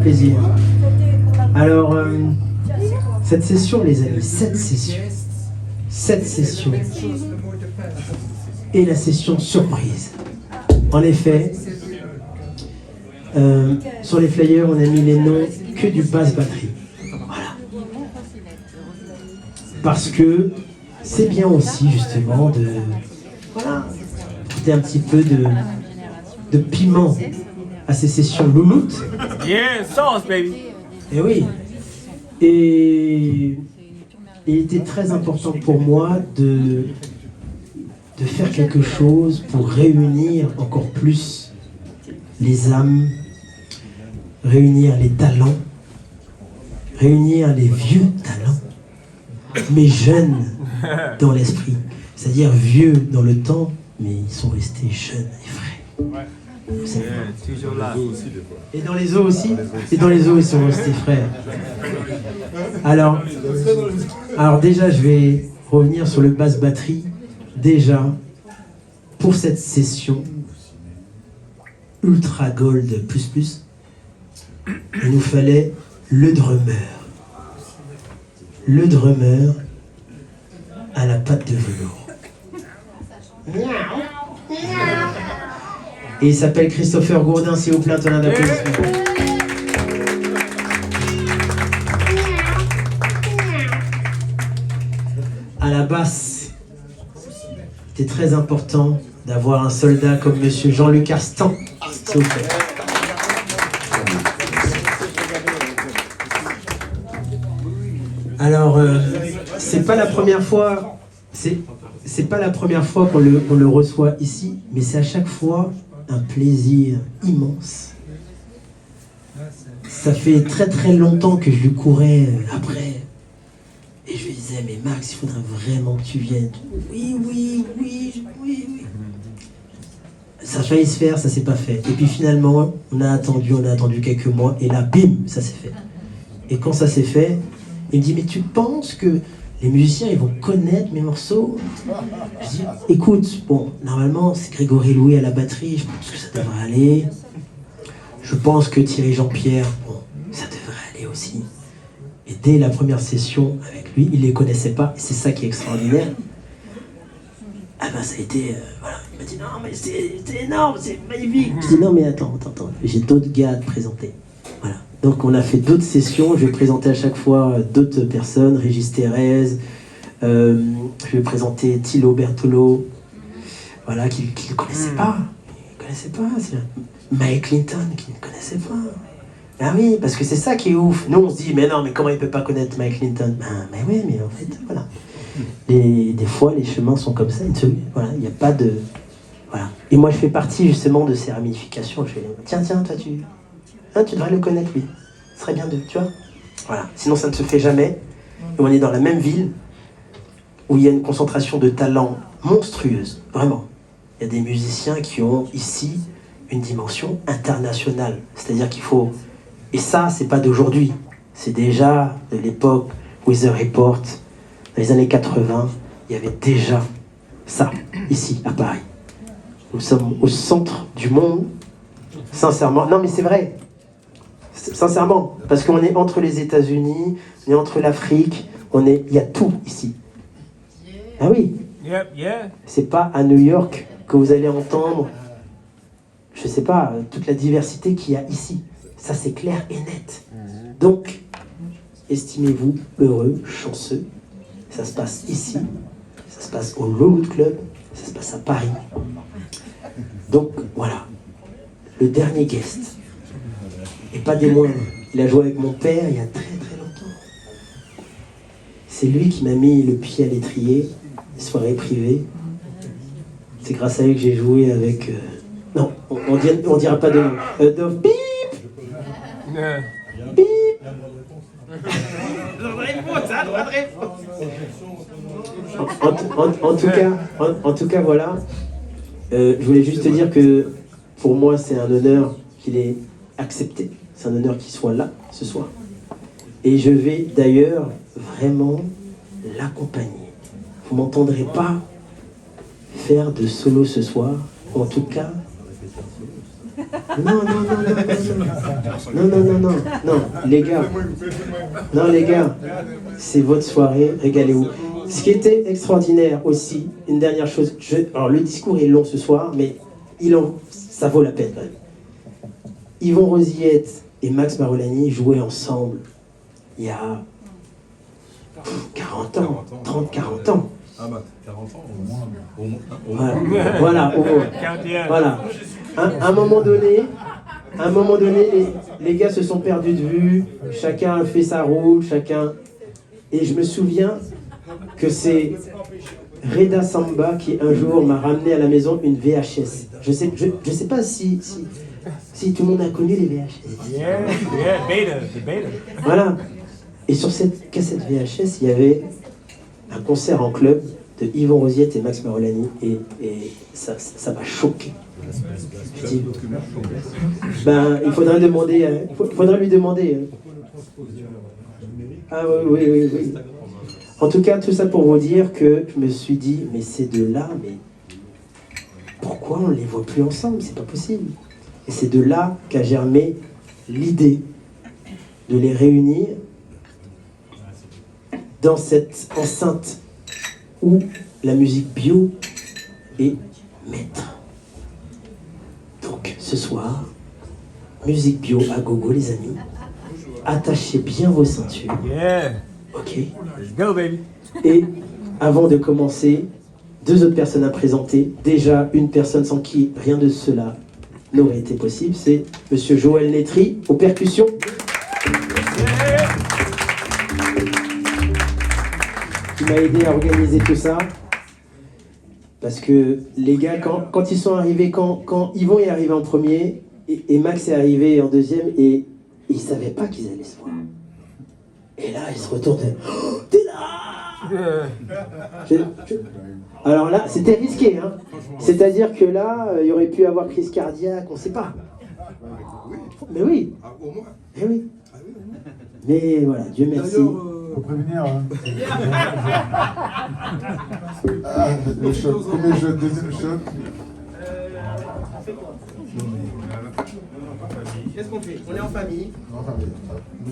Plaisir. Alors, cette session, les amis, cette session est la session surprise. En effet, sur les flyers, on a mis les noms que du basse batterie. Voilà. Parce que c'est bien aussi, justement, de porter un petit peu de piment à ces sessions louloutes. Yeah, sauce, baby. Et oui. Et il était très important pour moi de faire quelque chose pour réunir encore plus les âmes, réunir les talents, réunir les vieux talents, mais jeunes dans l'esprit. C'est-à-dire vieux dans le temps, mais ils sont restés jeunes et frais. Toujours là. Et dans les eaux aussi. Et dans les eaux, ils sont restés frères. Alors déjà, je vais revenir sur le basse batterie. Déjà, pour cette session Ultra Gold plus, il nous fallait le drummer. Le drummer à la patte de velours. Et il s'appelle Christopher Gourdin, s'il vous plaît, un tonnerre d'applaudissements. À la basse, c'était très important d'avoir un soldat comme monsieur Jean-Luc Arstan, s'il vous plaît. Alors, c'est pas la première fois, c'est pas la première fois qu'on le reçoit ici, mais c'est à chaque fois un plaisir immense. Ça fait très très longtemps que je lui courais après. Et je lui disais, mais Max, il faudrait vraiment que tu viennes. Oui. Ça a failli se faire, ça s'est pas fait. Et puis finalement, on a attendu quelques mois, et là, bim, ça s'est fait. Et quand ça s'est fait, il me dit, mais tu penses que les musiciens, ils vont connaître mes morceaux? Je dis, écoute, bon, normalement, c'est Grégory Louis à la batterie, je pense que ça devrait aller. Je pense que Thierry Jean-Pierre, bon, ça devrait aller aussi. Et dès la première session avec lui, il les connaissait pas, et c'est ça qui est extraordinaire. Ah ben, ça a été, voilà, il m'a dit, non, mais c'est énorme, c'est magnifique. Je dis, non, mais attends, j'ai d'autres gars à te présenter. Voilà. Donc on a fait d'autres sessions, je vais présenter à chaque fois d'autres personnes, Régis Thérèse, je vais présenter Thilo Bertolo, voilà, qui ne connaissait pas, c'est Mike Clinton, qui ne connaissait pas. Ah oui, parce que c'est ça qui est ouf. Nous on se dit, mais non, mais comment il peut pas connaître Mike Clinton? Mais oui, mais en fait, voilà. Et des fois, les chemins sont comme ça, voilà, il n'y a pas de... Voilà. Et moi je fais partie justement de ces ramifications, je fais, tiens, toi tu devrais le connaître, lui. Ce serait bien tu vois. Voilà. Sinon, ça ne se fait jamais. Et on est dans la même ville où il y a une concentration de talents monstrueuse. Vraiment. Il y a des musiciens qui ont ici une dimension internationale. C'est-à-dire qu'il faut... Et ça, c'est pas d'aujourd'hui. C'est déjà de l'époque Weather Report. Dans les années 80, il y avait déjà ça, ici, à Paris. Nous sommes au centre du monde. Sincèrement. Non, mais c'est vrai. Sincèrement, parce qu'on est entre les États-Unis, on est entre l'Afrique, il y a tout ici. Ah oui. C'est pas à New York que vous allez entendre, je sais pas, toute la diversité qu'il y a ici. Ça, c'est clair et net. Donc, estimez-vous heureux, chanceux. Ça se passe ici, ça se passe au Lowwood Club, ça se passe à Paris. Donc, voilà. Le dernier guest. Et pas des moindres. Il a joué avec mon père il y a très très longtemps. C'est lui qui m'a mis le pied à l'étrier, soirée privée. C'est grâce à lui que j'ai joué avec... Non, on dira pas de nom. Dove, bip. Bip. En tout cas, voilà. Je voulais juste te dire que pour moi, c'est un honneur qu'il ait accepté. C'est un honneur qu'il soit là ce soir. Et je vais d'ailleurs vraiment l'accompagner. Vous ne m'entendrez pas faire de solo ce soir. En tout cas, Non, les gars. Non, les gars. C'est votre soirée, régalez-vous. Ce qui était extraordinaire aussi, une dernière chose. Alors, le discours est long ce soir, mais ça vaut la peine quand même. Yvon Rosillette et Max Marolani jouaient ensemble il y a 40 ans, 30-40 ans. Ah bah, 40 ans, au moins. Voilà, au moins. Voilà. À un moment donné, les gars se sont perdus de vue, chacun a fait sa route, chacun... Et je me souviens que c'est Reda Samba qui un jour m'a ramené à la maison une VHS. Je sais pas si tout le monde a connu les VHS. Yeah, beta, the beta. Voilà. Et sur cette cassette VHS, il y avait un concert en club de Yvon Rosillette et Max Marolani. Et ça m'a choqué. Je dis, il faudrait demander. Il faudrait lui demander. Ah oui. En tout cas, tout ça pour vous dire que je me suis dit, mais ces deux-là, mais pourquoi on ne les voit plus ensemble? C'est pas possible. Et c'est de là qu'a germé l'idée de les réunir dans cette enceinte où la musique bio est maître. Donc, ce soir, musique bio à gogo, les amis. Attachez bien vos ceintures. Yeah. Ok. Let's go, baby. Et avant de commencer, deux autres personnes à présenter. Déjà, une personne sans qui rien de cela n'aurait été possible, c'est Monsieur Joël Netry aux percussions. Qui m'a aidé à organiser tout ça. Parce que les gars, quand ils sont arrivés, quand Yvon est arrivé en premier et Max est arrivé en deuxième, et ils ne savaient pas qu'ils allaient se voir. Et là, ils se retournent. Oh, t'es là! Alors là, c'était risqué. Hein. C'est-à-dire que là, il y aurait pu avoir crise cardiaque, on ne sait pas. Mais oui. Mais oui. Mais voilà, Dieu merci. Faut prévenir. Hein. Le choc, premier choc, deuxième choc. Qu'est-ce qu'on fait? On est en famille. En famille.